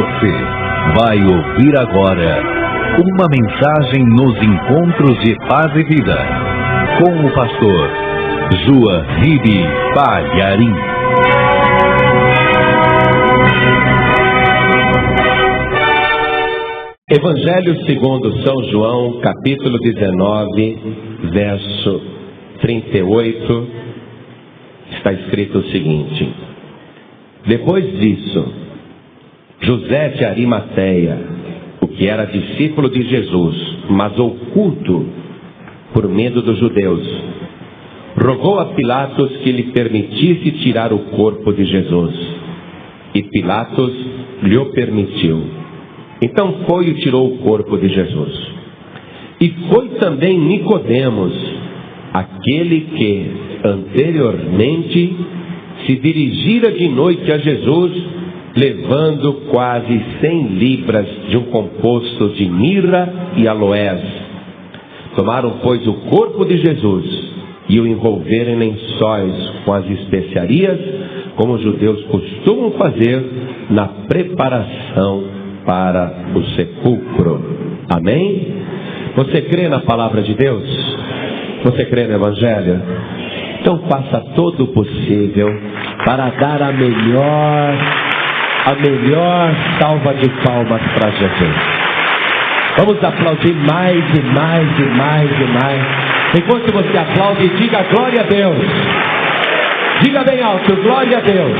Você vai ouvir agora uma mensagem nos encontros de paz e vida com o pastor Joahribe Palharim. Evangelho segundo São João, capítulo 19, verso 38, está escrito o seguinte: depois disso, José de Arimateia, o que era discípulo de Jesus, mas oculto por medo dos judeus, rogou a Pilatos que lhe permitisse tirar o corpo de Jesus. E Pilatos lhe o permitiu. Então foi e tirou o corpo de Jesus. E foi também Nicodemos, aquele que anteriormente se dirigira de noite a Jesus, levando quase 100 libras de um composto de mirra e aloés. Tomaram, pois, o corpo de Jesus e o envolveram em lençóis com as especiarias, como os judeus costumam fazer na preparação para o sepulcro. Amém? Você crê na palavra de Deus? Você crê no Evangelho? Então faça todo o possível para dar a melhor salva de palmas para Jesus. Vamos aplaudir mais e mais e mais e mais. Enquanto você aplaude, diga glória a Deus. Diga bem alto, glória a Deus.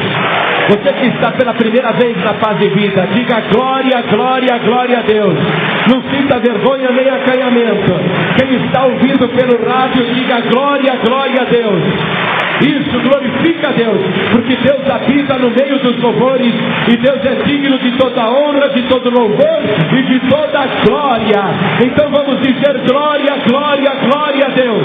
Você que está pela primeira vez na paz e vida, diga glória, glória, glória a Deus. Não sinta vergonha nem acanhamento. Quem está ouvindo pelo rádio, diga glória, glória a Deus. Isso, glorifica a Deus, porque Deus habita no meio dos louvores, e Deus é digno de toda honra, de todo louvor e de toda glória. Então vamos dizer glória, glória, glória a Deus.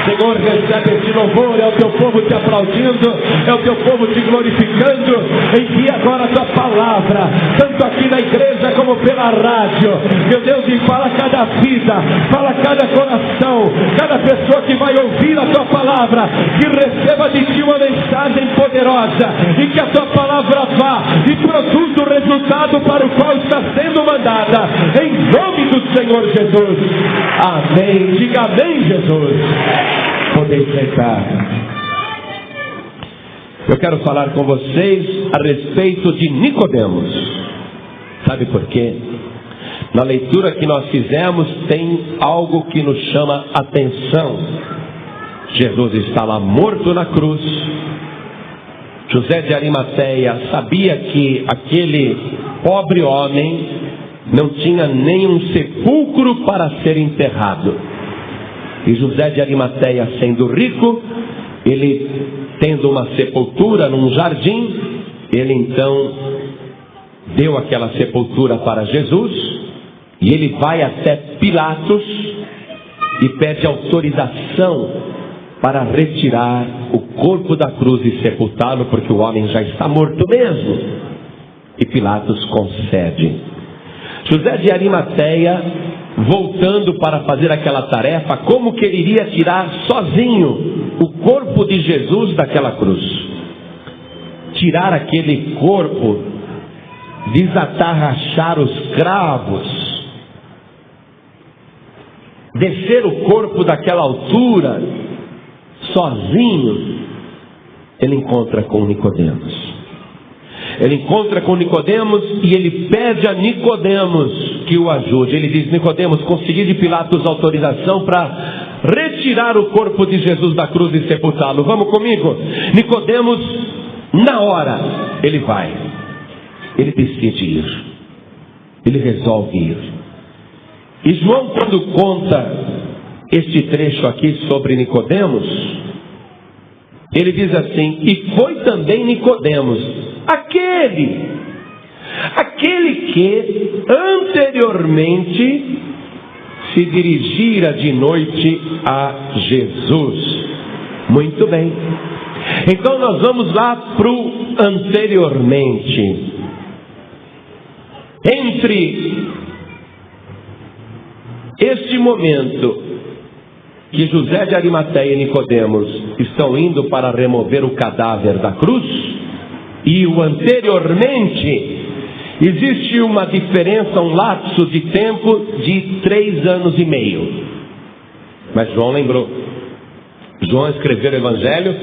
Senhor, recebe esse louvor, é o teu povo te aplaudindo, é o teu povo te glorificando. Envia agora a tua palavra, tanto aqui na igreja como pela rádio. Meu Deus, e fala cada vida, fala cada coração, cada pessoa que vai ouvir a tua palavra, que receba de ti uma mensagem poderosa, e que a tua palavra vá e produza o resultado para o qual está sendo mandada, em nome do Senhor Jesus. Amém. Diga amém, Jesus. Podem sentar. Eu quero falar com vocês a respeito de Nicodemos. Sabe por quê? Na leitura que nós fizemos tem algo que nos chama atenção. Jesus está lá morto na cruz. José de Arimateia sabia que aquele pobre homem não tinha nenhum sepulcro para ser enterrado. E José de Arimateia, sendo rico, ele tendo uma sepultura num jardim, ele então deu aquela sepultura para Jesus, e ele vai até Pilatos e pede autorização para retirar o corpo da cruz e sepultá-lo, porque o homem já está morto mesmo. E Pilatos concede. José de Arimateia, voltando para fazer aquela tarefa, como que ele iria tirar sozinho o corpo de Jesus daquela cruz? Tirar aquele corpo, desatarrachar os cravos, descer o corpo daquela altura, sozinho. Ele encontra com Nicodemos. Ele encontra com Nicodemos e ele pede a Nicodemos que o ajude. Ele diz: Nicodemos, consegui de Pilatos autorização para retirar o corpo de Jesus da cruz e sepultá-lo. Vamos comigo? Nicodemos, na hora, ele vai. Ele decide ir. Ele resolve ir. E João, quando conta este trecho aqui sobre Nicodemos, ele diz assim: e foi também Nicodemos, aquele que anteriormente se dirigira de noite a Jesus. Muito bem. Então nós vamos lá para o anteriormente. Entre este momento que José de Arimateia e Nicodemos estão indo para remover o cadáver da cruz, e o anteriormente existe uma diferença, um lapso de tempo de 3 anos e meio. Mas João lembrou. João escreveu o Evangelho,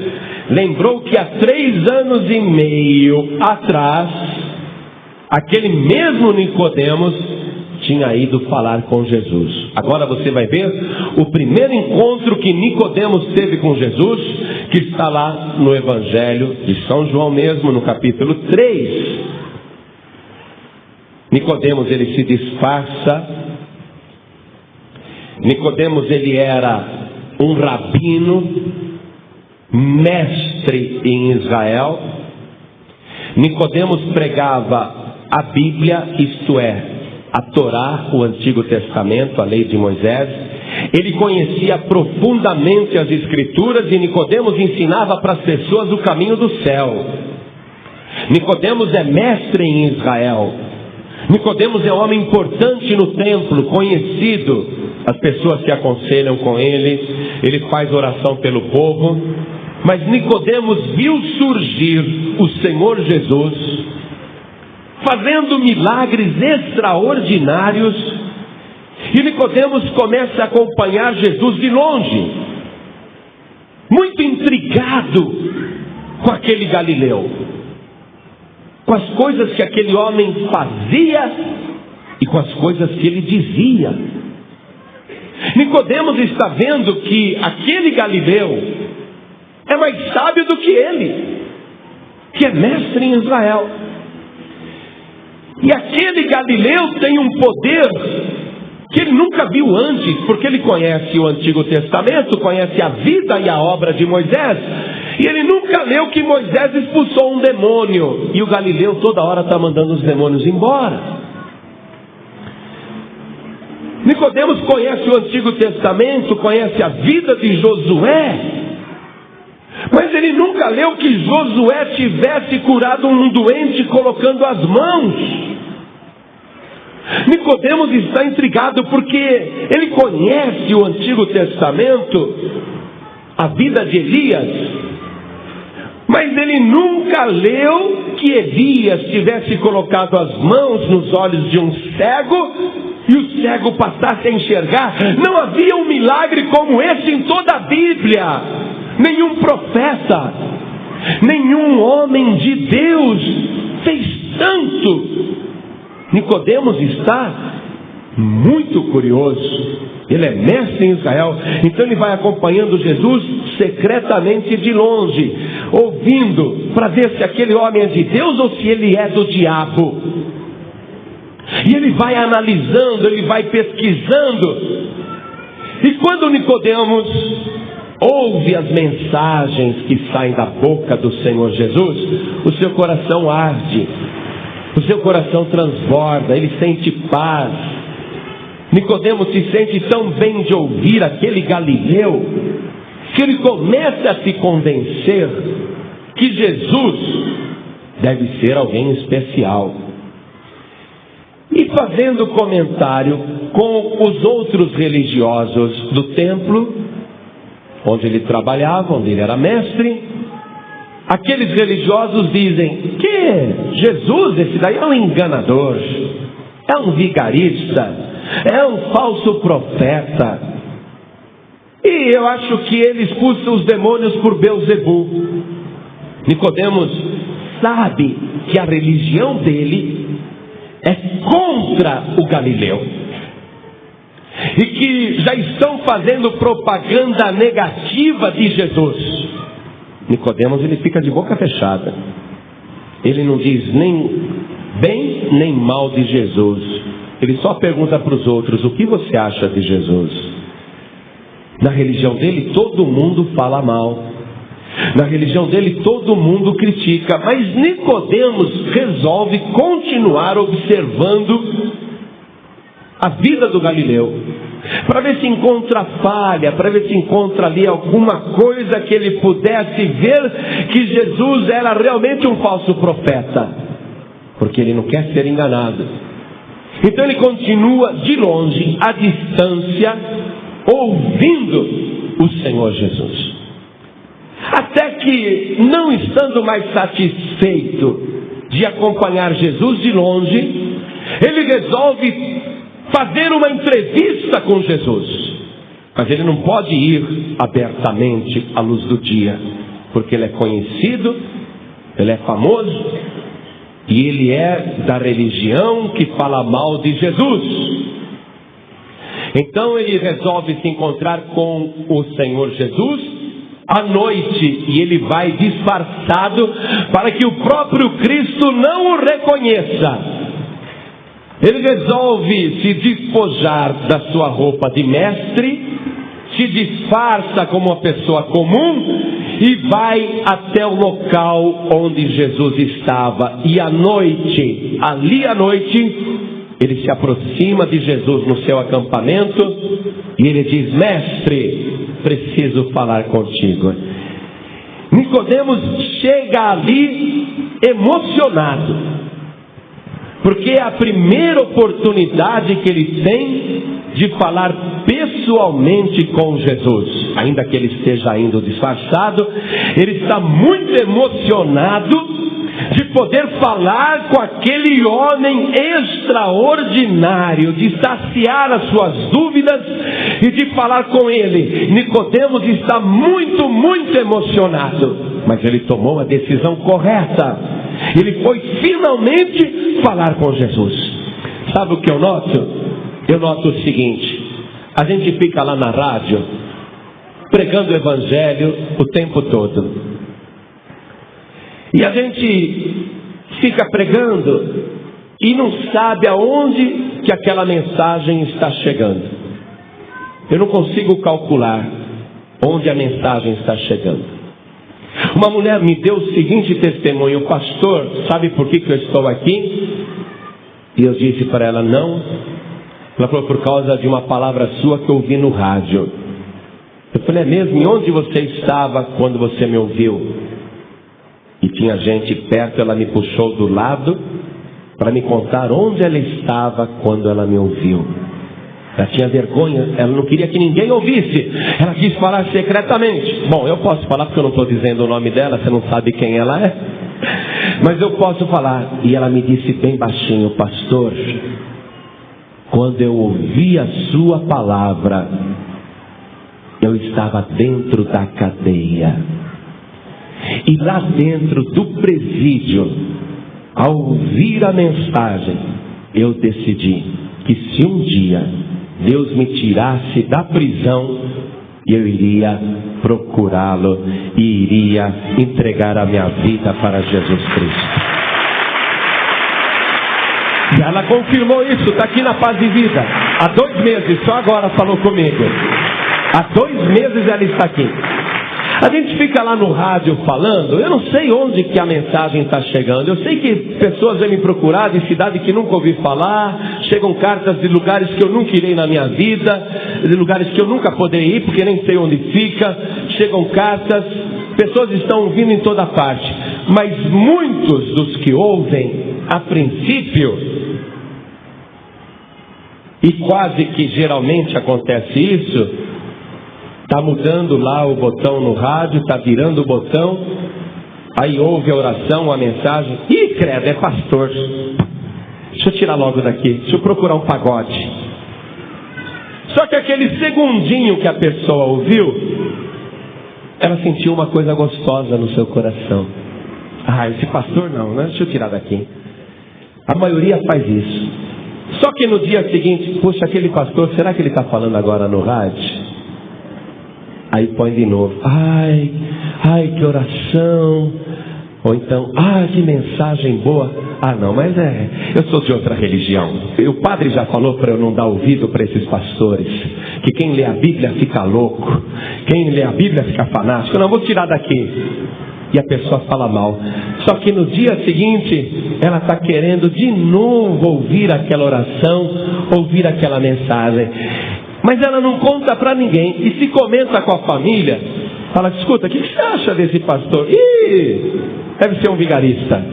lembrou que há 3 anos e meio atrás, aquele mesmo Nicodemos tinha ido falar com Jesus. Agora você vai ver o primeiro encontro que Nicodemos teve com Jesus, que está lá no Evangelho de São João mesmo, no capítulo 3. Nicodemos, ele se disfarça. Nicodemos, ele era um rabino, mestre em Israel. Nicodemos pregava a Bíblia, isto é, a Torá, o Antigo Testamento, a lei de Moisés. Ele conhecia profundamente as Escrituras e Nicodemos ensinava para as pessoas o caminho do céu. Nicodemos é mestre em Israel. Nicodemos é um homem importante no templo, conhecido. As pessoas se aconselham com ele, ele faz oração pelo povo. Mas Nicodemos viu surgir o Senhor Jesus, fazendo milagres extraordinários, e Nicodemos começa a acompanhar Jesus de longe, muito intrigado com aquele Galileu, com as coisas que aquele homem fazia e com as coisas que ele dizia. Nicodemos está vendo que aquele Galileu é mais sábio do que ele, que é mestre em Israel. E aquele Galileu tem um poder que ele nunca viu antes, porque ele conhece o Antigo Testamento, conhece a vida e a obra de Moisés, e ele nunca leu que Moisés expulsou um demônio, e o Galileu toda hora está mandando os demônios embora. Nicodemos conhece o Antigo Testamento, conhece a vida de Josué, mas ele nunca leu que Josué tivesse curado um doente colocando as mãos. Nicodemos está intrigado porque ele conhece o Antigo Testamento, a vida de Elias, mas ele nunca leu que Elias tivesse colocado as mãos nos olhos de um cego e o cego passasse a enxergar. Não havia um milagre como esse em toda a Bíblia. Nenhum profeta, nenhum homem de Deus fez tanto. Nicodemos está muito curioso. Ele é mestre em Israel, então ele vai acompanhando Jesus secretamente de longe, ouvindo para ver se aquele homem é de Deus ou se ele é do diabo. E ele vai analisando, ele vai pesquisando. E quando Nicodemos ouve as mensagens que saem da boca do Senhor Jesus, o seu coração arde, o seu coração transborda, ele sente paz. Nicodemos se sente tão bem de ouvir aquele Galileu, que ele começa a se convencer que Jesus deve ser alguém especial. E fazendo comentário com os outros religiosos do templo, onde ele trabalhava, onde ele era mestre, aqueles religiosos dizem que Jesus, esse daí é um enganador, é um vigarista, é um falso profeta. E eu acho que ele expulsa os demônios por Belzebu. Nicodemos sabe que a religião dele é contra o Galileu, e que já estão fazendo propaganda negativa de Jesus. Nicodemos, ele fica de boca fechada. Ele não diz nem bem nem mal de Jesus. Ele só pergunta para os outros: o que você acha de Jesus? Na religião dele todo mundo fala mal, na religião dele todo mundo critica, mas Nicodemos resolve continuar observando a vida do Galileu, para ver se encontra falha, para ver se encontra ali alguma coisa que ele pudesse ver que Jesus era realmente um falso profeta, porque ele não quer ser enganado. Então ele continua de longe, à distância, ouvindo o Senhor Jesus, até que, não estando mais satisfeito de acompanhar Jesus de longe, ele resolve fazer uma entrevista com Jesus. Mas ele não pode ir abertamente à luz do dia, porque ele é conhecido, ele é famoso, e ele é da religião que fala mal de Jesus. Então ele resolve se encontrar com o Senhor Jesus à noite, e ele vai disfarçado para que o próprio Cristo não o reconheça. Ele resolve se despojar da sua roupa de mestre, se disfarça como uma pessoa comum e vai até o local onde Jesus estava. E à noite, ali à noite, ele se aproxima de Jesus no seu acampamento e ele diz: mestre, preciso falar contigo. Nicodemos chega ali emocionado, porque é a primeira oportunidade que ele tem de falar pessoalmente com Jesus. Ainda que ele esteja indo disfarçado, ele está muito emocionado de poder falar com aquele homem extraordinário, de saciar as suas dúvidas e de falar com ele. Nicodemos está muito, muito emocionado, mas ele tomou a decisão correta. Ele foi finalmente falar com Jesus. Sabe o que eu noto? Eu noto o seguinte: a gente fica lá na rádio pregando o evangelho o tempo todo, e a gente fica pregando e não sabe aonde que aquela mensagem está chegando. Eu não consigo calcular onde a mensagem está chegando. Uma mulher me deu o seguinte testemunho: pastor, sabe por que eu estou aqui? E eu disse para ela: não. Ela falou: por causa de uma palavra sua que eu ouvi no rádio. Eu falei: é mesmo? E onde você estava quando você me ouviu? E tinha gente perto. Ela me puxou do lado para me contar onde ela estava quando ela me ouviu. Ela tinha vergonha, ela não queria que ninguém ouvisse. Ela quis falar secretamente. Bom, eu posso falar porque eu não estou dizendo o nome dela, você não sabe quem ela é. Mas eu posso falar. E ela me disse bem baixinho: pastor, quando eu ouvi a sua palavra, eu estava dentro da cadeia. E lá dentro do presídio, ao ouvir a mensagem, eu decidi que se um dia Deus me tirasse da prisão, eu iria procurá-lo e iria entregar a minha vida para Jesus Cristo. E ela confirmou isso, está aqui na Paz de Vida. Há 2 meses, só agora falou comigo. Há 2 meses ela está aqui. A gente fica lá no rádio falando, eu não sei onde que a mensagem está chegando. Eu sei que pessoas vêm me procurar de cidade que nunca ouvi falar, chegam cartas de lugares que eu nunca irei na minha vida, de lugares que eu nunca poderei ir porque nem sei onde fica. Chegam cartas, pessoas estão ouvindo em toda parte, mas muitos dos que ouvem, a princípio, e quase que geralmente acontece isso, está mudando lá o botão no rádio, está virando o botão, aí ouve a oração, a mensagem: ih, credo, é pastor, deixa eu tirar logo daqui, deixa eu procurar um pagode. Só que aquele segundinho que a pessoa ouviu, ela sentiu uma coisa gostosa no seu coração. Ah, esse pastor não, né? Deixa eu tirar daqui. A maioria faz isso. Só que no dia seguinte, puxa, aquele pastor, será que ele está falando agora no rádio? Aí põe de novo: ai, que oração. Ou então: que mensagem boa. Ah, não, mas eu sou de outra religião. O padre já falou para eu não dar ouvido para esses pastores, que quem lê a Bíblia fica louco, quem lê a Bíblia fica fanático. Não, vou tirar daqui. E a pessoa fala mal. Só que no dia seguinte, ela está querendo de novo ouvir aquela oração, ouvir aquela mensagem. Mas ela não conta para ninguém. E se comenta com a família, fala: escuta, o que você acha desse pastor? Ih, deve ser um vigarista.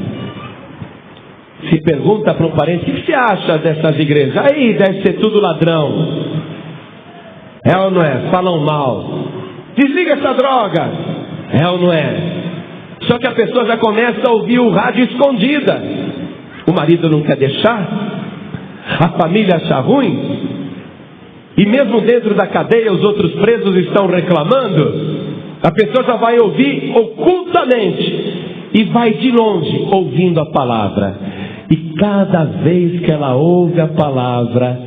Se pergunta para um parente: o que você acha dessas igrejas? Aí, deve ser tudo ladrão. É ou não é? Falam mal. Desliga essa droga. É ou não é? Só que a pessoa já começa a ouvir o rádio escondida. O marido não quer deixar, a família acha ruim, e mesmo dentro da cadeia os outros presos estão reclamando. A pessoa já vai ouvir ocultamente e vai de longe ouvindo a palavra. E cada vez que ela ouve a palavra,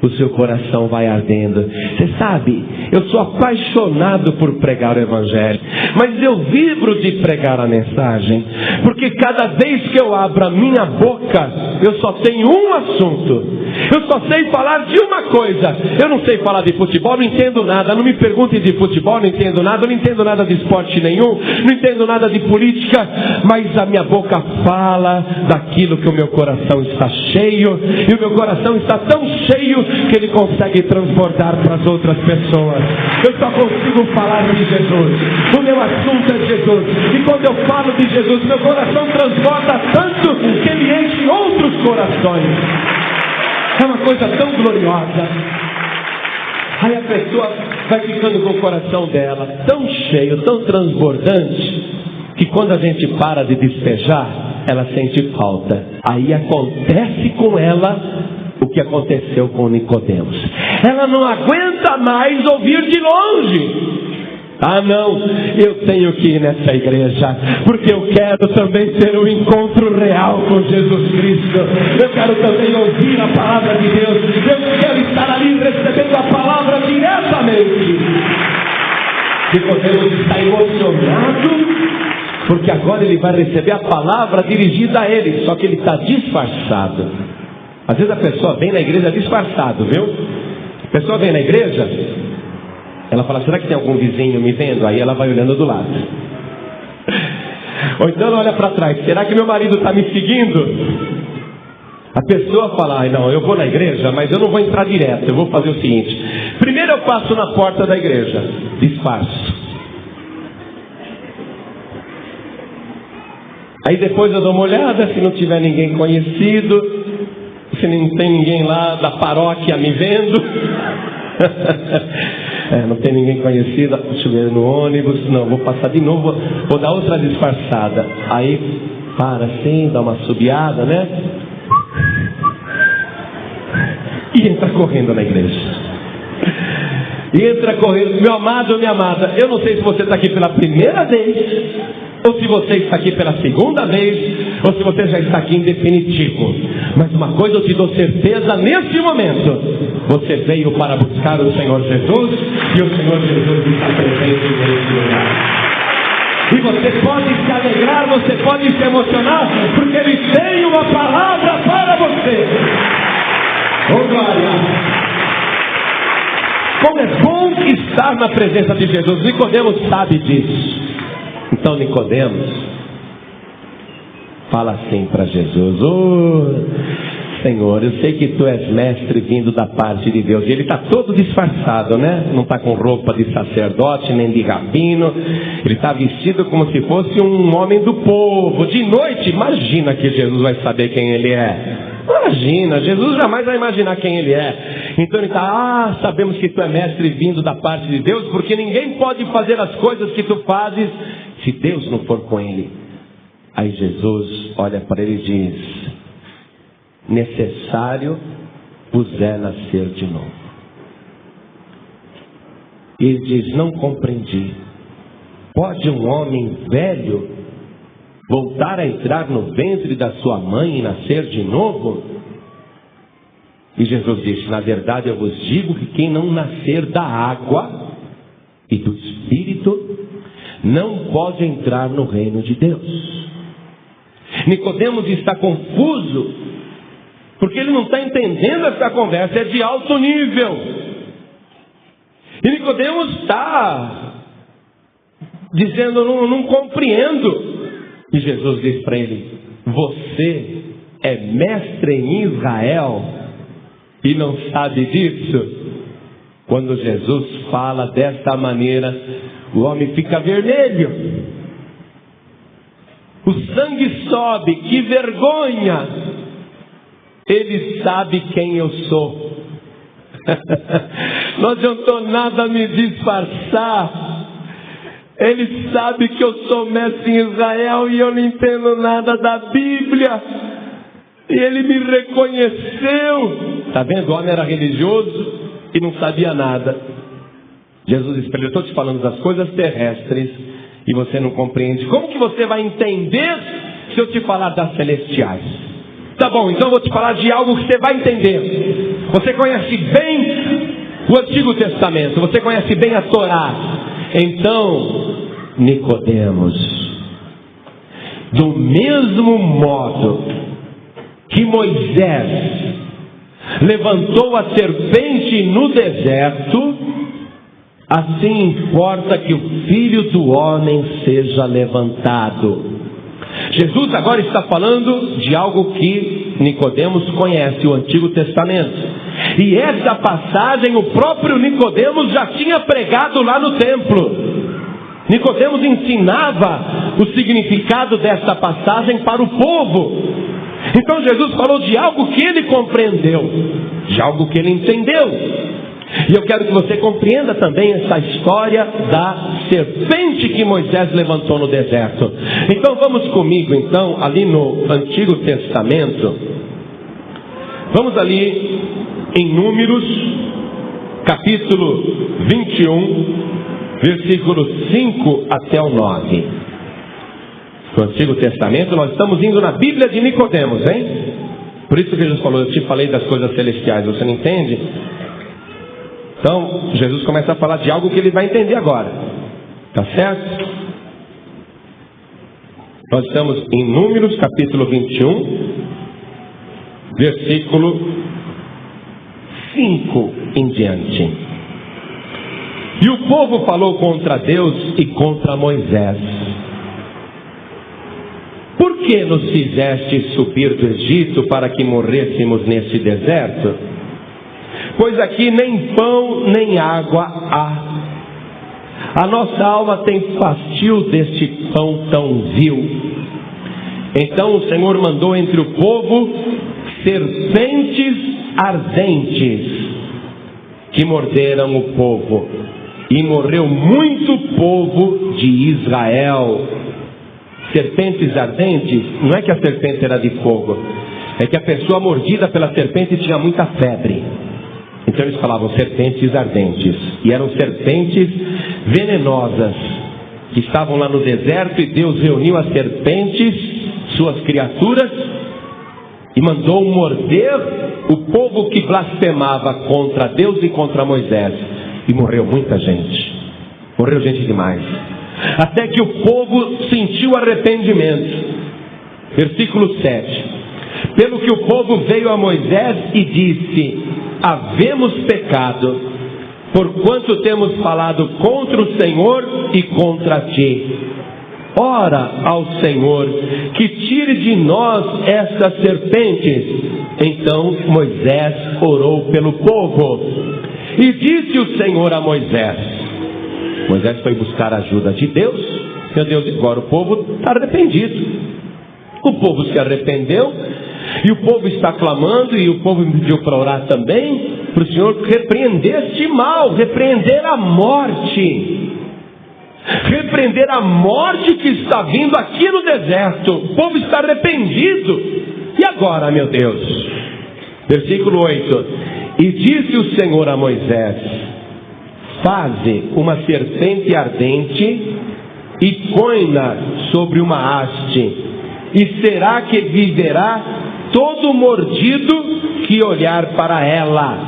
o seu coração vai ardendo. Você sabe, eu sou apaixonado por pregar o Evangelho, mas eu vibro de pregar a mensagem, porque cada vez que eu abro a minha boca, eu só tenho um assunto. Eu só sei falar de uma coisa. Eu não sei falar de futebol, não entendo nada. Não me perguntem de futebol, não entendo nada. Eu não entendo nada de esporte nenhum, não entendo nada de política. Mas a minha boca fala daquilo que o meu coração está cheio. E o meu coração está tão cheio que ele consegue transbordar para as outras pessoas. Eu só consigo falar de Jesus. O meu assunto é Jesus. E quando eu falo de Jesus, meu coração transborda tanto que ele enche outros corações. É uma coisa tão gloriosa. Aí a pessoa vai ficando com o coração dela tão cheio, tão transbordante, que quando a gente para de despejar, ela sente falta. Aí acontece com ela o que aconteceu com Nicodemos. Ela não aguenta mais ouvir de longe. Ah não, eu tenho que ir nessa igreja, porque eu quero também ter um encontro real com Jesus Cristo. Eu quero também ouvir a palavra de Deus. Eu quero estar ali recebendo a palavra diretamente. Nicodemos está emocionado, porque agora ele vai receber a palavra dirigida a ele, só que ele está disfarçado. Às vezes a pessoa vem na igreja disfarçado, viu? A pessoa vem na igreja, ela fala, será que tem algum vizinho me vendo? Aí ela vai olhando do lado. Ou então ela olha para trás, será que meu marido está me seguindo? A pessoa fala, ai não, eu vou na igreja, mas eu não vou entrar direto, eu vou fazer o seguinte. Primeiro eu passo na porta da igreja, disfarço. Aí depois eu dou uma olhada, se não tiver ninguém conhecido, se não tem ninguém lá da paróquia me vendo. Não tem ninguém conhecido, deixa eu ver no ônibus, não, vou passar de novo, vou dar outra disfarçada. Aí para assim, dá uma assobiada, né? E entra correndo na igreja. E entra correndo, meu amado, minha amada, eu não sei se você está aqui pela primeira vez, ou se você está aqui pela segunda vez, ou se você já está aqui em definitivo. Mas uma coisa eu te dou certeza neste momento: você veio para buscar o Senhor Jesus, e o Senhor Jesus está presente neste lugar. E você pode se alegrar, você pode se emocionar, porque Ele tem uma palavra para você. Oh glória! Como é bom estar na presença de Jesus. Nicodemos sabe disso. Então Nicodemos fala assim para Jesus: Senhor, eu sei que Tu és mestre vindo da parte de Deus. E ele está todo disfarçado, né? Não está com roupa de sacerdote, nem de rabino. Ele está vestido como se fosse um homem do povo. De noite, imagina que Jesus vai saber quem ele é. Imagina, Jesus jamais vai imaginar quem ele é. Então ele está, sabemos que Tu é mestre vindo da parte de Deus, porque ninguém pode fazer as coisas que Tu fazes se Deus não for com ele. Aí Jesus olha para ele e diz: necessário vos é nascer de novo. E ele diz: não compreendi. Pode um homem velho voltar a entrar no ventre da sua mãe e nascer de novo? E Jesus disse: na verdade eu vos digo que quem não nascer da água e do Espírito não pode entrar no reino de Deus. Nicodemos está confuso, porque ele não está entendendo essa conversa, é de alto nível. E Nicodemos está dizendo: não compreendo. E Jesus diz para ele: você é mestre em Israel e não sabe disso? Quando Jesus fala desta maneira, o homem fica vermelho, o sangue sobe, que vergonha! Ele sabe quem eu sou. Não adiantou nada me disfarçar. Ele sabe que eu sou mestre em Israel e eu não entendo nada da Bíblia. E ele me reconheceu. Está vendo? O homem era religioso e não sabia nada. Jesus disse para ele: eu estou te falando das coisas terrestres e você não compreende. Como que você vai entender se eu te falar das celestiais? Tá bom, então eu vou te falar de algo que você vai entender. Você conhece bem o Antigo Testamento, você conhece bem a Torá. Então, Nicodemos, do mesmo modo que Moisés levantou a serpente no deserto, assim importa que o Filho do Homem seja levantado. Jesus agora está falando de algo que Nicodemos conhece, o Antigo Testamento. E essa passagem o próprio Nicodemos já tinha pregado lá no templo. Nicodemos ensinava o significado dessa passagem para o povo. Então Jesus falou de algo que ele compreendeu, de algo que ele entendeu. E eu quero que você compreenda também essa história da serpente que Moisés levantou no deserto. Então vamos comigo então ali no Antigo Testamento. Vamos ali em Números, capítulo 21, versículos 5 até o 9. No Antigo Testamento nós estamos indo na Bíblia de Nicodemos, hein? Por isso que Jesus falou: eu te falei das coisas celestiais, você não entende? Então, Jesus começa a falar de algo que ele vai entender agora. Tá certo? Nós estamos em Números, capítulo 21, versículo 5 em diante. E o povo falou contra Deus e contra Moisés: por que nos fizeste subir do Egito para que morrêssemos neste deserto? Pois aqui nem pão nem água há. A nossa alma tem fastio deste pão tão vil. Então o Senhor mandou entre o povo serpentes ardentes que morderam o povo, e morreu muito povo de Israel. Serpentes ardentes, não é que a serpente era de fogo, é que a pessoa mordida pela serpente tinha muita febre. Então eles falavam serpentes ardentes. E eram serpentes venenosas que estavam lá no deserto, e Deus reuniu as serpentes, suas criaturas, e mandou morder o povo que blasfemava contra Deus e contra Moisés. E morreu muita gente. Morreu gente demais. Até que o povo sentiu arrependimento. Versículo 7. Pelo que o povo veio a Moisés e disse: havemos pecado, porquanto temos falado contra o Senhor e contra ti. Ora ao Senhor que tire de nós estas serpentes. Então Moisés orou pelo povo. E disse o Senhor a Moisés. Moisés foi buscar a ajuda de Deus. Meu Deus, agora o povo está arrependido. O povo se arrependeu. E o povo está clamando, e o povo me pediu para orar também, para o Senhor repreender este mal, repreender a morte. Repreender a morte que está vindo aqui no deserto. O povo está arrependido. E agora, meu Deus? Versículo 8. E disse o Senhor a Moisés: faze uma serpente ardente e põe-na sobre uma haste, e será que viverá todo mordido que olhar para ela.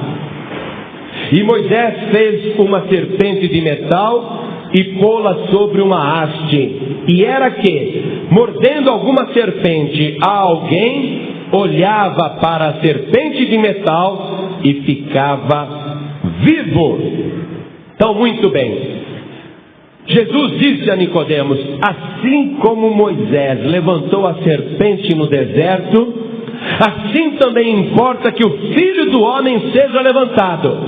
E Moisés fez uma serpente de metal e pô-la sobre uma haste. E era que, mordendo alguma serpente a alguém, olhava para a serpente de metal e ficava vivo. Então, muito bem. Jesus disse a Nicodemos: assim como Moisés levantou a serpente no deserto, assim também importa que o Filho do Homem seja levantado.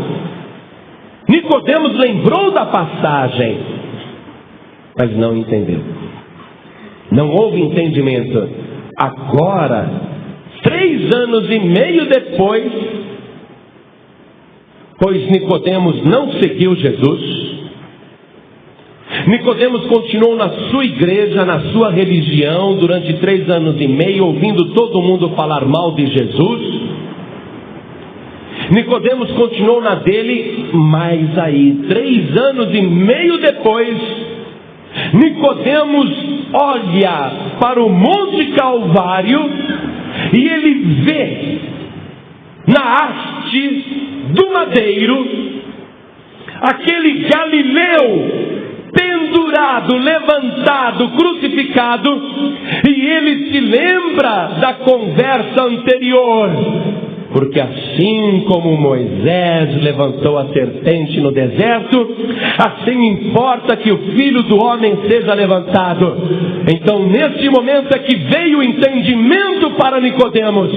Nicodemos lembrou da passagem, mas não entendeu. Não houve entendimento. Agora, 3 anos e meio depois, pois Nicodemos não seguiu Jesus, Nicodemos continuou na sua igreja, na sua religião, durante 3 anos e meio, ouvindo todo mundo falar mal de Jesus. Nicodemos continuou na dele, mas aí, 3 anos e meio depois, Nicodemos olha para o Monte Calvário e ele vê na haste do madeiro aquele Galileu pendurado, levantado, crucificado, e ele se lembra da conversa anterior. Porque assim como Moisés levantou a serpente no deserto, assim importa que o Filho do Homem seja levantado. Então neste momento é que veio o entendimento para Nicodemos.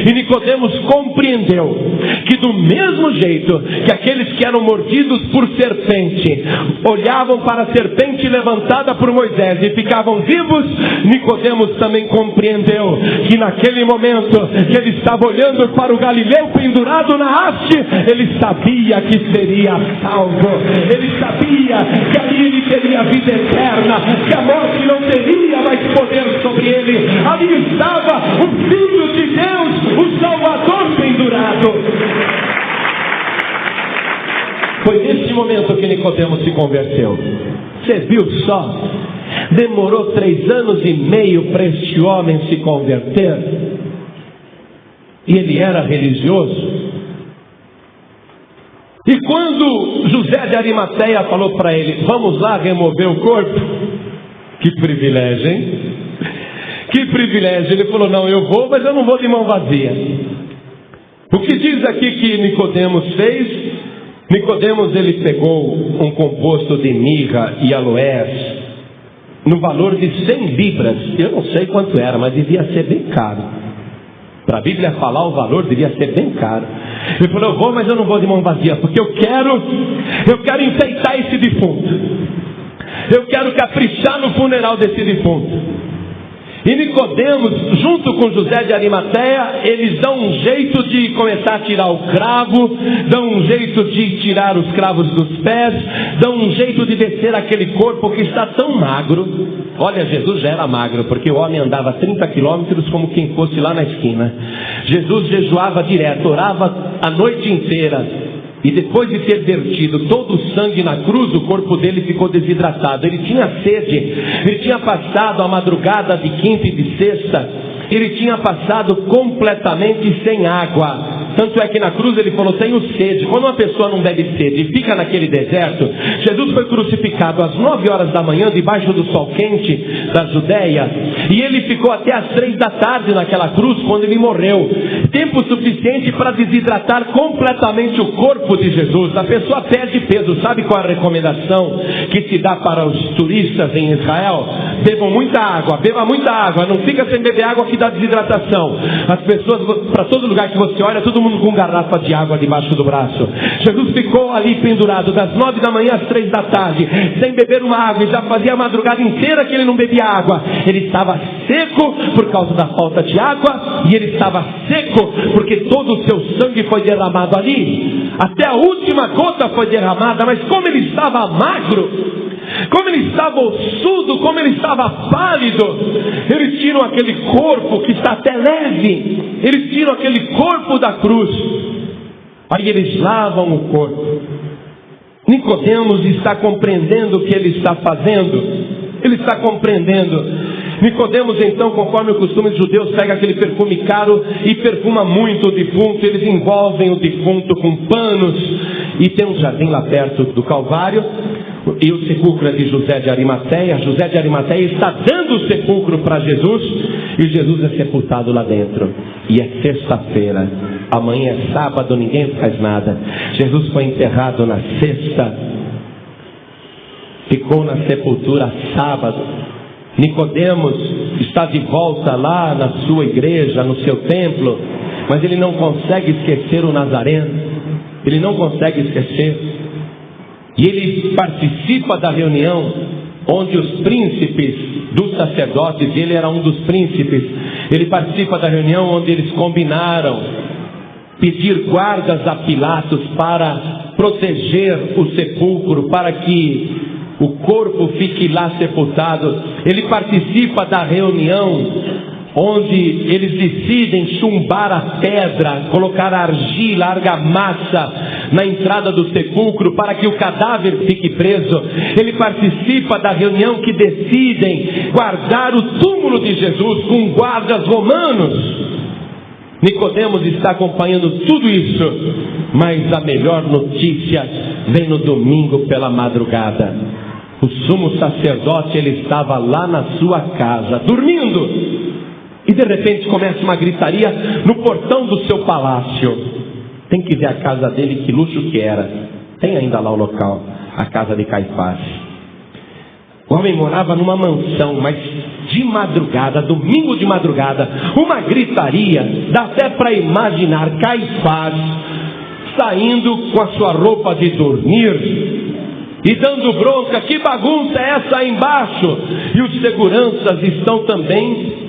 E Nicodemos compreendeu que do mesmo jeito que aqueles que eram mordidos por serpente olhavam para a serpente levantada por Moisés e ficavam vivos, Nicodemos também compreendeu que naquele momento que ele estava olhando para o Galileu pendurado na haste, ele sabia que seria salvo, ele sabia que ali ele teria vida eterna, que a morte não teria mais poder sobre ele. Ali estava o Filho de Deus, o Salvador pendurado. Foi nesse momento que Nicodemos se converteu. Você viu só? Demorou 3 anos e meio para este homem se converter. E ele era religioso. E quando José de Arimateia falou para ele: vamos lá remover o corpo. Que privilégio, hein? Que privilégio. Ele falou: não, eu vou, mas eu não vou de mão vazia. O que diz aqui que Nicodemos fez? Nicodemos, ele pegou um composto de mirra e aloés no valor de 100 libras. Eu não sei quanto era, mas devia ser bem caro. Para a Bíblia falar o valor devia ser bem caro. Ele falou: eu vou, mas eu não vou de mão vazia, porque eu quero enfeitar esse defunto. Eu quero caprichar no funeral desse defunto. E Nicodemos, junto com José de Arimateia, eles dão um jeito de começar a tirar o cravo, dão um jeito de tirar os cravos dos pés, dão um jeito de descer aquele corpo que está tão magro. Olha, Jesus já era magro, porque o homem andava 30 quilômetros como quem fosse lá na esquina. Jesus jejuava direto, orava a noite inteira. E depois de ter vertido todo o sangue na cruz, o corpo dele ficou desidratado. Ele tinha sede, ele tinha passado a madrugada de quinta e de sexta, ele tinha passado completamente sem água. Tanto é que na cruz ele falou: tenho sede. Quando uma pessoa não bebe sede e fica naquele deserto, Jesus foi crucificado às 9 horas da manhã, debaixo do sol quente da Judéia, e ele ficou até às 3 da tarde naquela cruz, quando ele morreu. Tempo suficiente para desidratar completamente o corpo de Jesus. A pessoa perde peso. Sabe qual é a recomendação que se dá para os turistas em Israel? Bebam muita água, beba muita água, não fica sem beber água que dá desidratação. As pessoas, para todo lugar que você olha, todo mundo com garrafa de água debaixo do braço. Jesus ficou ali pendurado das 9 da manhã às 3 da tarde, sem beber uma água, e já fazia a madrugada inteira que ele não bebia água. Ele estava seco por causa da falta de água, e ele estava seco porque todo o seu sangue foi derramado ali. Até a última gota foi derramada, mas como ele estava magro, como ele estava ossudo, como ele estava pálido, eles tiram aquele corpo que está até leve, eles tiram aquele corpo da cruz, aí eles lavam o corpo. Nicodemos está compreendendo o que ele está fazendo, ele está compreendendo. Nicodemos então, conforme o costume dos judeus, pega aquele perfume caro e perfuma muito o defunto. Eles envolvem o defunto com panos, e tem um jardim lá perto do Calvário, e o sepulcro é de José de Arimateia. José de Arimateia está dando o sepulcro para Jesus, e Jesus é sepultado lá dentro. E é sexta-feira, amanhã é sábado, ninguém faz nada. Jesus foi enterrado na sexta, ficou na sepultura sábado. Nicodemos está de volta lá na sua igreja, no seu templo, mas ele não consegue esquecer o Nazareno, ele não consegue esquecer. E ele participa da reunião onde os príncipes dos sacerdotes, ele era um dos príncipes, ele participa da reunião onde eles combinaram pedir guardas a Pilatos para proteger o sepulcro, para que o corpo fique lá sepultado. Ele participa da reunião onde eles decidem chumbar a pedra, colocar argila, argamassa na entrada do sepulcro para que o cadáver fique preso. Ele participa da reunião que decidem guardar o túmulo de Jesus com guardas romanos. Nicodemos está acompanhando tudo isso, mas a melhor notícia vem no domingo pela madrugada. O sumo sacerdote, ele estava lá na sua casa, dormindo. E de repente começa uma gritaria no portão do seu palácio. Tem que ver a casa dele, que luxo que era. Tem ainda lá o local, a casa de Caifás. O homem morava numa mansão, mas de madrugada, domingo de madrugada, uma gritaria, dá até para imaginar Caifás saindo com a sua roupa de dormir e dando bronca. Que bagunça é essa aí embaixo? E os seguranças estão também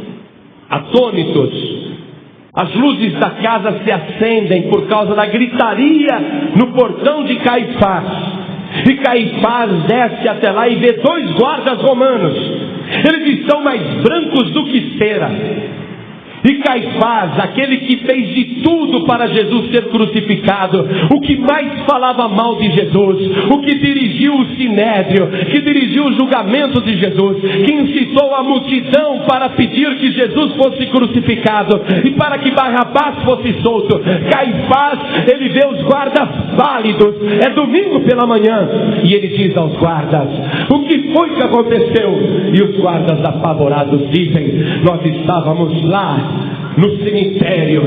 atônitos. As luzes da casa se acendem por causa da gritaria no portão de Caifás. E Caifás desce até lá e vê 2 guardas romanos. Eles estão mais brancos do que cera. E Caifás, aquele que fez de tudo para Jesus ser crucificado, o que mais falava mal de Jesus, o que dirigiu o sinédrio, que dirigiu o julgamento de Jesus, que incitou a multidão para pedir que Jesus fosse crucificado e para que Barrabás fosse solto. Caifás, ele vê os guardas válidos, é domingo pela manhã, e ele diz aos guardas: o que foi que aconteceu? E os guardas apavorados dizem: nós estávamos lá no cemitério,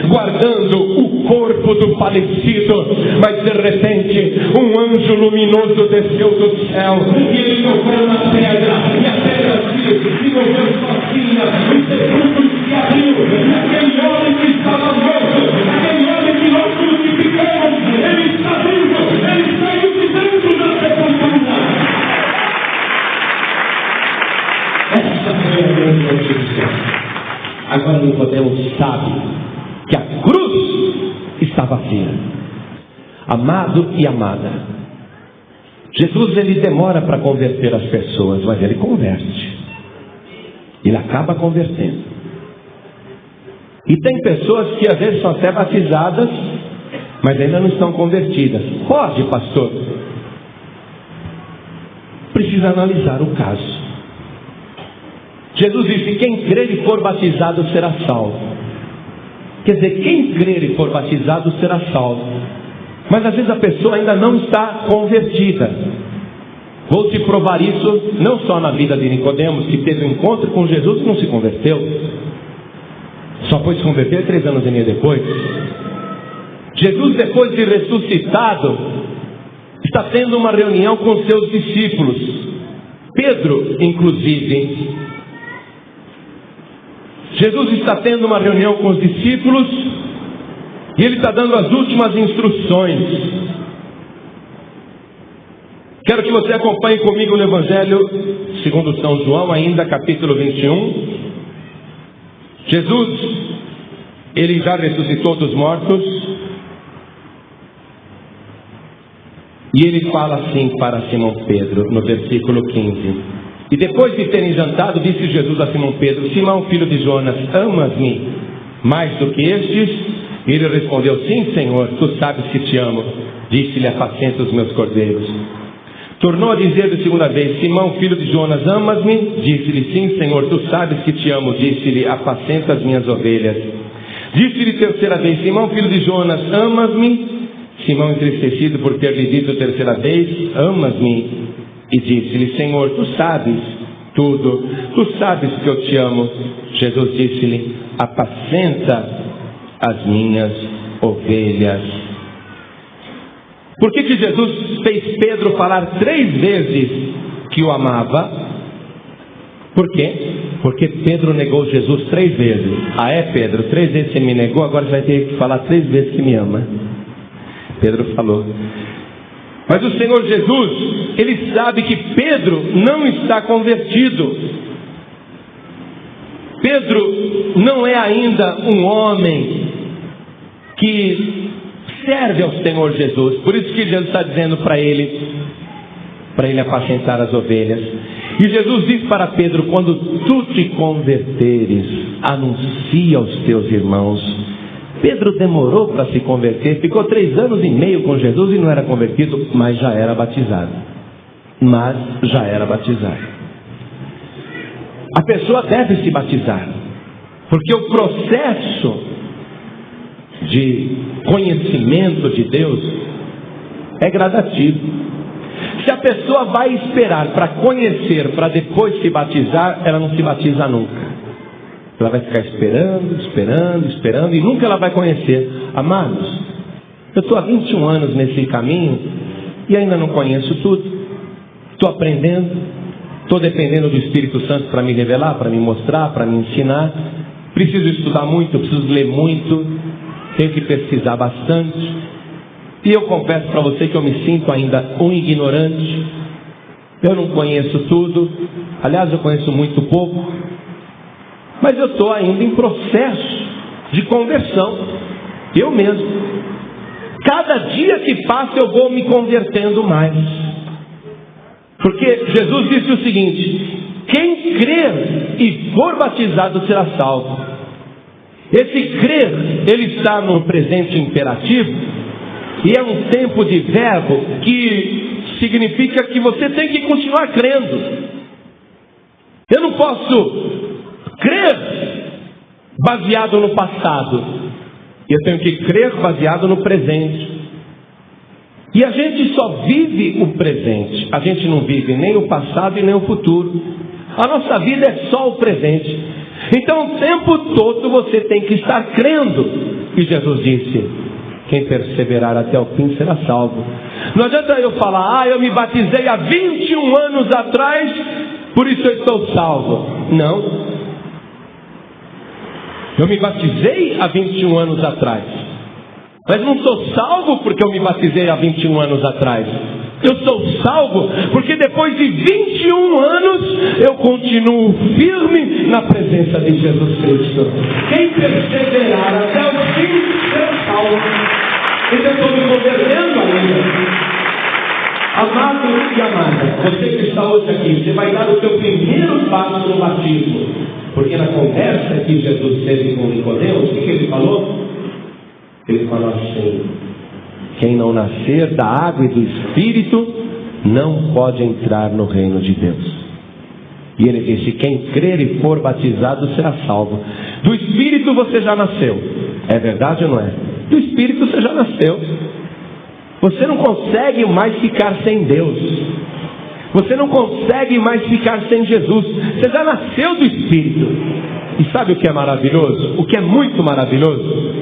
guardando o corpo do falecido, mas de repente um anjo luminoso desceu do céu e ele tocou na pedra, e a pedra se moveu sozinha, o sepulcro se abriu, e aquele homem que estava morto, aquele homem que nós crucificamos, ele está vivo, ele saiu de dentro da sepultura. Essa foi a grande notícia. Agora Nicodemos sabe que a cruz está vazia. Amado e amada, Jesus, ele demora para converter as pessoas, mas ele converte. Ele acaba convertendo. E tem pessoas que às vezes são até batizadas, mas ainda não estão convertidas. Pode, pastor? Precisa analisar o caso. Jesus disse: quem crer e for batizado será salvo. Quer dizer, quem crer e for batizado será salvo. Mas às vezes a pessoa ainda não está convertida. Vou te provar isso não só na vida de Nicodemos, que teve um encontro com Jesus e não se converteu. Só foi se converter 3 anos e meio depois. Jesus, depois de ressuscitado, está tendo uma reunião com seus discípulos. Pedro, inclusive. Jesus está tendo uma reunião com os discípulos e ele está dando as últimas instruções. Quero que você acompanhe comigo no Evangelho segundo São João, ainda capítulo 21. Jesus, ele já ressuscitou dos mortos e ele fala assim para Simão Pedro, no versículo 15. E depois de terem jantado, disse Jesus a Simão Pedro: Simão, filho de Jonas, amas-me mais do que estes? E ele respondeu: sim, Senhor, tu sabes que te amo. Disse-lhe: apacenta os meus cordeiros. Tornou a dizer de segunda vez: Simão, filho de Jonas, amas-me? Disse-lhe: sim, Senhor, tu sabes que te amo. Disse-lhe: apacenta as minhas ovelhas. Disse-lhe terceira vez: Simão, filho de Jonas, amas-me? Simão, entristecido por ter lhe dito terceira vez: amas-me? E disse-lhe: Senhor, tu sabes tudo, tu sabes que eu te amo. Jesus disse-lhe: apacenta as minhas ovelhas. Por que Jesus fez Pedro falar 3 vezes que o amava? Por quê? Porque Pedro negou Jesus 3 vezes. Ah, é, Pedro? 3 vezes você me negou, agora vai ter que falar 3 vezes que me ama. Pedro falou. Mas o Senhor Jesus, ele sabe que Pedro não está convertido. Pedro não é ainda um homem que serve ao Senhor Jesus. Por isso que Jesus está dizendo para ele: para ele apacentar as ovelhas. E Jesus disse para Pedro: quando tu te converteres, anuncia aos teus irmãos. Pedro demorou para se converter, ficou 3 anos e meio com Jesus e não era convertido, mas já era batizado. A pessoa deve se batizar, porque o processo de conhecimento de Deus é gradativo. Se a pessoa vai esperar para conhecer, para depois se batizar, ela não se batiza nunca. Ela vai ficar esperando e nunca ela vai conhecer. Amados, eu estou há 21 anos nesse caminho e ainda não conheço tudo. Estou aprendendo, estou dependendo do Espírito Santo para me revelar, para me mostrar, para me ensinar. Preciso estudar muito, preciso ler muito, tenho que pesquisar bastante. E eu confesso para você que eu me sinto ainda um ignorante. Eu não conheço tudo. Aliás, eu conheço muito pouco. Mas eu estou ainda em processo de conversão. Eu mesmo. Cada dia que passa eu vou me convertendo mais. Porque Jesus disse o seguinte: quem crer e for batizado será salvo. Esse crer, ele está no presente imperativo. E é um tempo de verbo que significa que você tem que continuar crendo. Eu não posso crer baseado no passado. Eu tenho que crer baseado no presente. E a gente só vive o presente. A gente não vive nem o passado e nem o futuro. A nossa vida é só o presente. Então o tempo todo você tem que estar crendo. E Jesus disse: quem perseverar até o fim será salvo. Não adianta eu falar: eu me batizei há 21 anos atrás, por isso eu estou salvo. Não. Eu me batizei há 21 anos atrás, mas não sou salvo porque eu me batizei há 21 anos atrás. Eu sou salvo porque depois de 21 anos eu continuo firme na presença de Jesus Cristo. Quem perseverar até o fim será salvo. Eu estou me convertendo ainda. Amado e amada, você que está hoje aqui, você vai dar o seu primeiro passo no batismo. Porque na conversa que Jesus teve com Nicodemos, o que ele falou? Ele falou assim: quem não nascer da água e do Espírito não pode entrar no reino de Deus. E ele disse: quem crer e for batizado será salvo. Do Espírito você já nasceu. É verdade ou não é? Do Espírito você já nasceu. Você não consegue mais ficar sem Deus. Você não consegue mais ficar sem Jesus. Você já nasceu do Espírito. E sabe o que é maravilhoso? O que é muito maravilhoso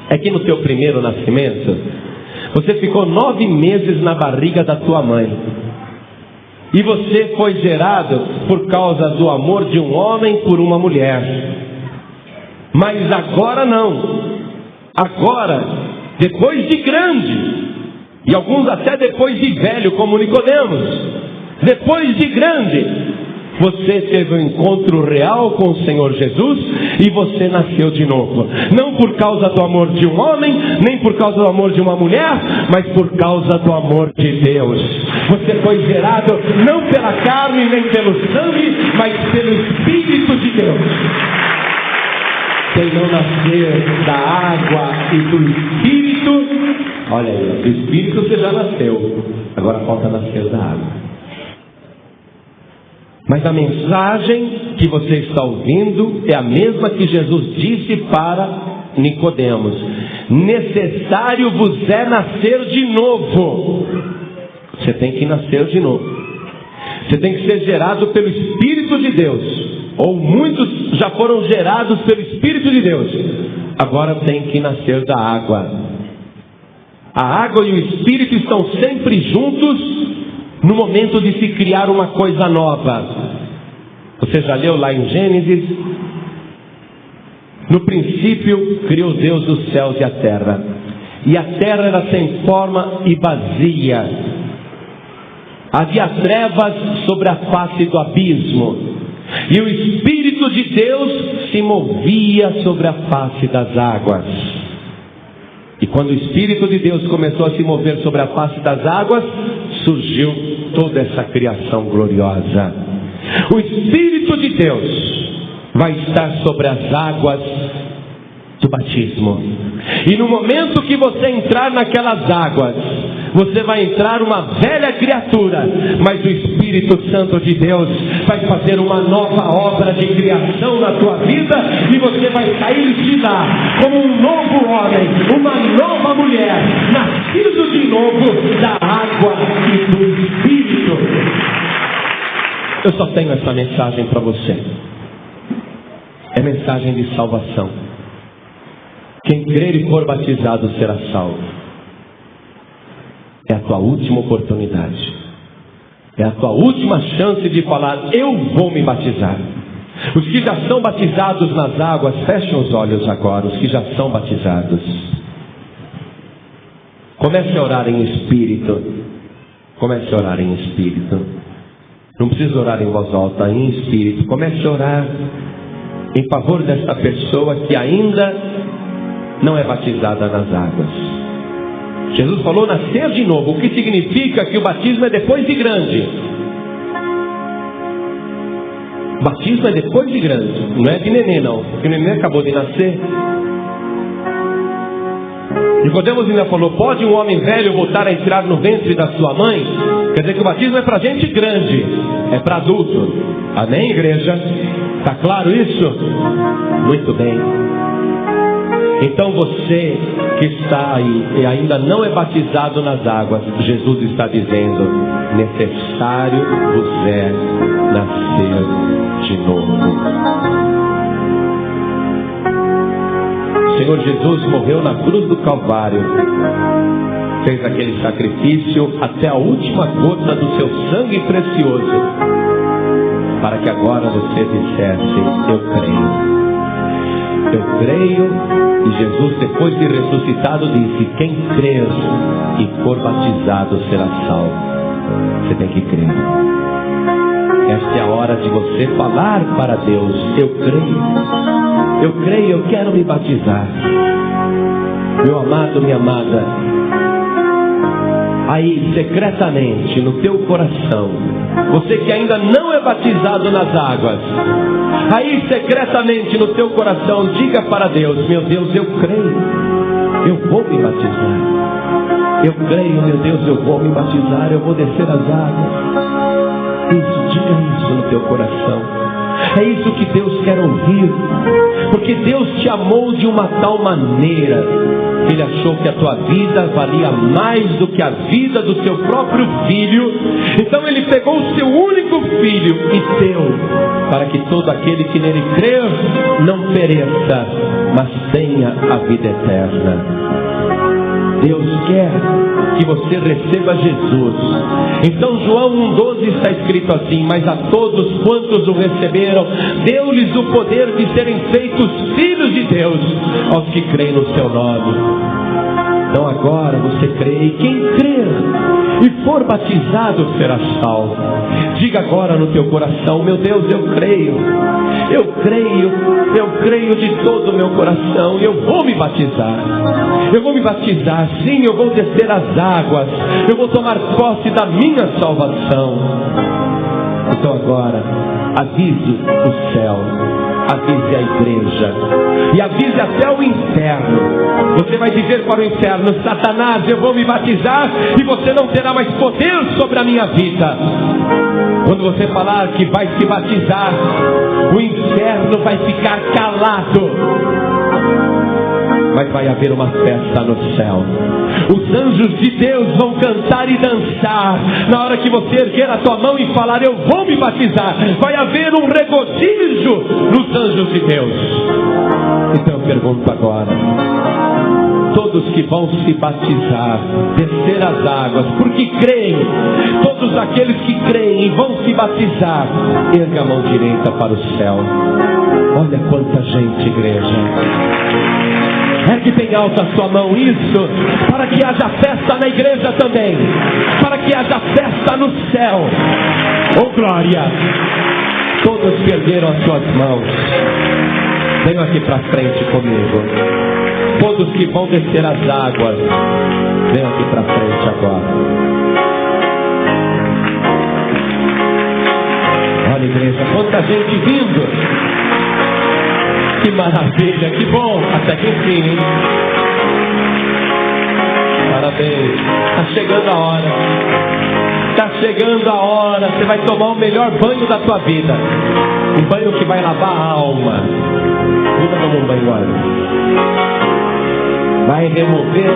é que no teu primeiro nascimento você ficou 9 meses na barriga da tua mãe. E você foi gerado por causa do amor de um homem por uma mulher. Mas agora não. Agora, depois de grande, e alguns até depois de velho, como Nicodemos, depois de grande, você teve um encontro real com o Senhor Jesus e você nasceu de novo. Não por causa do amor de um homem, nem por causa do amor de uma mulher, mas por causa do amor de Deus. Você foi gerado não pela carne nem pelo sangue, mas pelo Espírito de Deus. Quem não nascer da água e do Espírito, olha aí, do Espírito você já nasceu, agora falta nascer da água. Mas a mensagem que você está ouvindo é a mesma que Jesus disse para Nicodemos: necessário vos é nascer de novo. Você tem que nascer de novo. Você tem que ser gerado pelo Espírito de Deus. Ou muitos já foram gerados pelo Espírito de Deus. Agora tem que nascer da água. A água e o Espírito estão sempre juntos no momento de se criar uma coisa nova. Você já leu lá em Gênesis? No princípio criou Deus os céus e a terra. E a terra era sem forma e vazia. Havia trevas sobre a face do abismo. E o Espírito de Deus se movia sobre a face das águas. E quando o Espírito de Deus começou a se mover sobre a face das águas, surgiu toda essa criação gloriosa. O Espírito de Deus vai estar sobre as águas do batismo. E no momento que você entrar naquelas águas, você vai entrar uma velha criatura, mas o Espírito Santo de Deus vai fazer uma nova obra de criação na tua vida, e você vai sair de lá como um novo homem, uma nova mulher, nascido de novo da água e do Espírito. Eu só tenho essa mensagem para você. É mensagem de salvação. Quem crer e for batizado será salvo. É a tua última oportunidade. É a tua última chance de falar: eu vou me batizar. Os que já são batizados nas águas, fechem os olhos agora. Os que já são batizados, comece a orar em espírito. Comece a orar em espírito. Não precisa orar em voz alta, em espírito. Comece a orar em favor dessa pessoa que ainda não é batizada nas águas. Jesus falou nascer de novo, o que significa que o batismo é depois de grande. O batismo é depois de grande, não é de neném não, porque o neném acabou de nascer. Nicodemos ainda falou: pode um homem velho voltar a entrar no ventre da sua mãe? Quer dizer que o batismo é para gente grande, é para adulto. Amém, igreja? Está claro isso? Muito bem. Então você que está aí e ainda não é batizado nas águas, Jesus está dizendo: necessário vos é nascer de novo. O Senhor Jesus morreu na cruz do Calvário, fez aquele sacrifício até a última gota do seu sangue precioso, para que agora você dissesse: eu creio. Eu creio. E Jesus, depois de ressuscitado, disse: quem crer e for batizado será salvo. Você tem que crer. Esta é a hora de você falar para Deus: eu creio. Eu creio, eu quero me batizar. Meu amado, minha amada, aí secretamente no teu coração, você que ainda não é batizado nas águas, aí secretamente no teu coração, diga para Deus: meu Deus, eu creio, eu vou me batizar. Eu creio, meu Deus, eu vou me batizar, eu vou descer as águas. Isso, diga isso no teu coração. É isso que Deus quer ouvir, porque Deus te amou de uma tal maneira que Ele achou que a tua vida valia mais do que a vida do seu próprio filho. Então Ele pegou o seu único filho e deu, para que todo aquele que nele crer não pereça, mas tenha a vida eterna. Deus quer que você receba Jesus. Então João 1,12 está escrito assim: mas a todos quantos o receberam, deu-lhes o poder de serem feitos filhos de Deus, aos que creem no seu nome. Então agora você crê, e quem crer e for batizado será salvo. Diga agora no teu coração: meu Deus, eu creio, eu creio, eu creio de todo o meu coração, eu vou me batizar. Eu vou me batizar, sim, eu vou descer as águas, eu vou tomar posse da minha salvação. Então agora, avise o céu, avise a igreja, e avise até o inferno. Você vai dizer para o inferno: Satanás, eu vou me batizar e você não terá mais poder sobre a minha vida. Quando você falar que vai se batizar, o inferno vai ficar calado, mas vai haver uma festa no céu. Os anjos de Deus vão cantar e dançar. Na hora que você erguer a tua mão e falar: eu vou me batizar, vai haver um regozijo nos anjos de Deus. Então eu pergunto agora: todos que vão se batizar, descer as águas, porque creem, todos aqueles que creem e vão se batizar, erga a mão direita para o céu. Olha quanta gente, igreja. Ergue bem alta a sua mão, isso, para que haja festa na igreja também, para que haja festa no céu. Oh glória! Todos perderam as suas mãos. Venham aqui para frente comigo. Todos que vão descer as águas, venham aqui para frente agora. igreja. Quanta gente vindo. Que maravilha, que bom. Até que enfim, hein? Parabéns. Está chegando a hora. Está chegando a hora. Você vai tomar o melhor banho da tua vida. Um banho que vai lavar a alma. Nunca tomou um banho, olha. Vai remover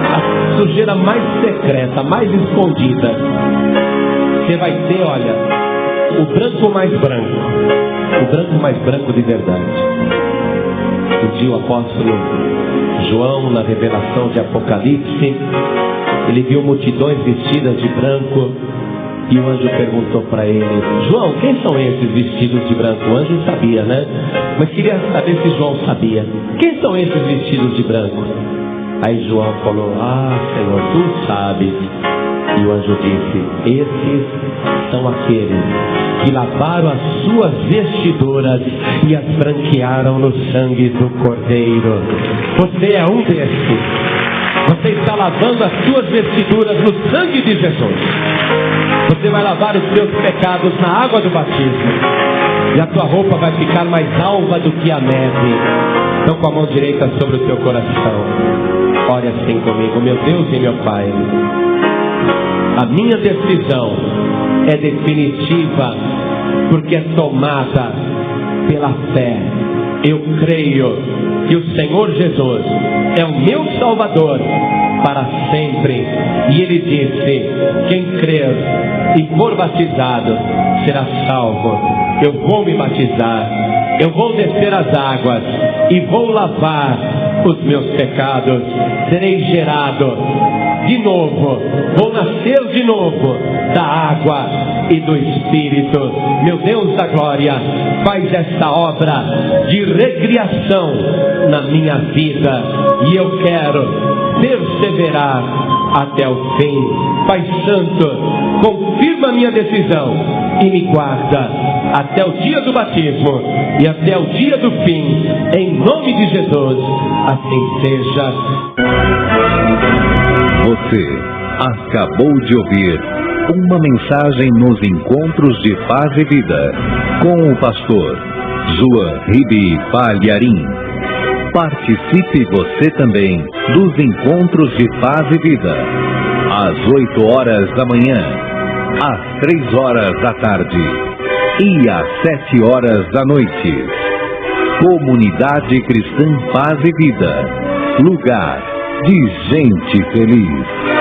a sujeira mais secreta, mais escondida. Você vai ter, olha, o branco mais branco. O branco mais branco de verdade. Um dia o apóstolo João, na revelação de Apocalipse, ele viu multidões vestidas de branco. E o anjo perguntou para ele: João, quem são esses vestidos de branco? O anjo sabia, né? Mas queria saber se João sabia. Quem são esses vestidos de branco? Aí João falou: ah, Senhor, tu sabes. E o anjo disse: esses são aqueles que lavaram as suas vestiduras e as branquearam no sangue do Cordeiro. Você é um desses. Você está lavando as suas vestiduras no sangue de Jesus. Você vai lavar os seus pecados na água do batismo. E a tua roupa vai ficar mais alva do que a neve. Então, com a mão direita sobre o teu coração, ore assim comigo: meu Deus e meu Pai, a minha decisão é definitiva, porque é tomada pela fé. Eu creio que o Senhor Jesus é o meu Salvador para sempre. E Ele disse: quem crer e for batizado será salvo. Eu vou me batizar, eu vou descer as águas e vou lavar os meus pecados. Serei gerado de novo, vou nascer de novo da água e do Espírito. Meu Deus da glória, faz esta obra de recriação na minha vida, e eu quero perseverar até o fim. Pai Santo, confirma a minha decisão e me guarda até o dia do batismo e até o dia do fim, em nome de Jesus. Assim seja. Você acabou de ouvir uma mensagem nos Encontros de Paz e Vida, com o pastor João Ribe Palharim. Participe você também dos Encontros de Paz e Vida, às 8 horas da manhã, às 3 horas da tarde e às 7 horas da noite. Comunidade Cristã Paz e Vida, lugar de gente feliz.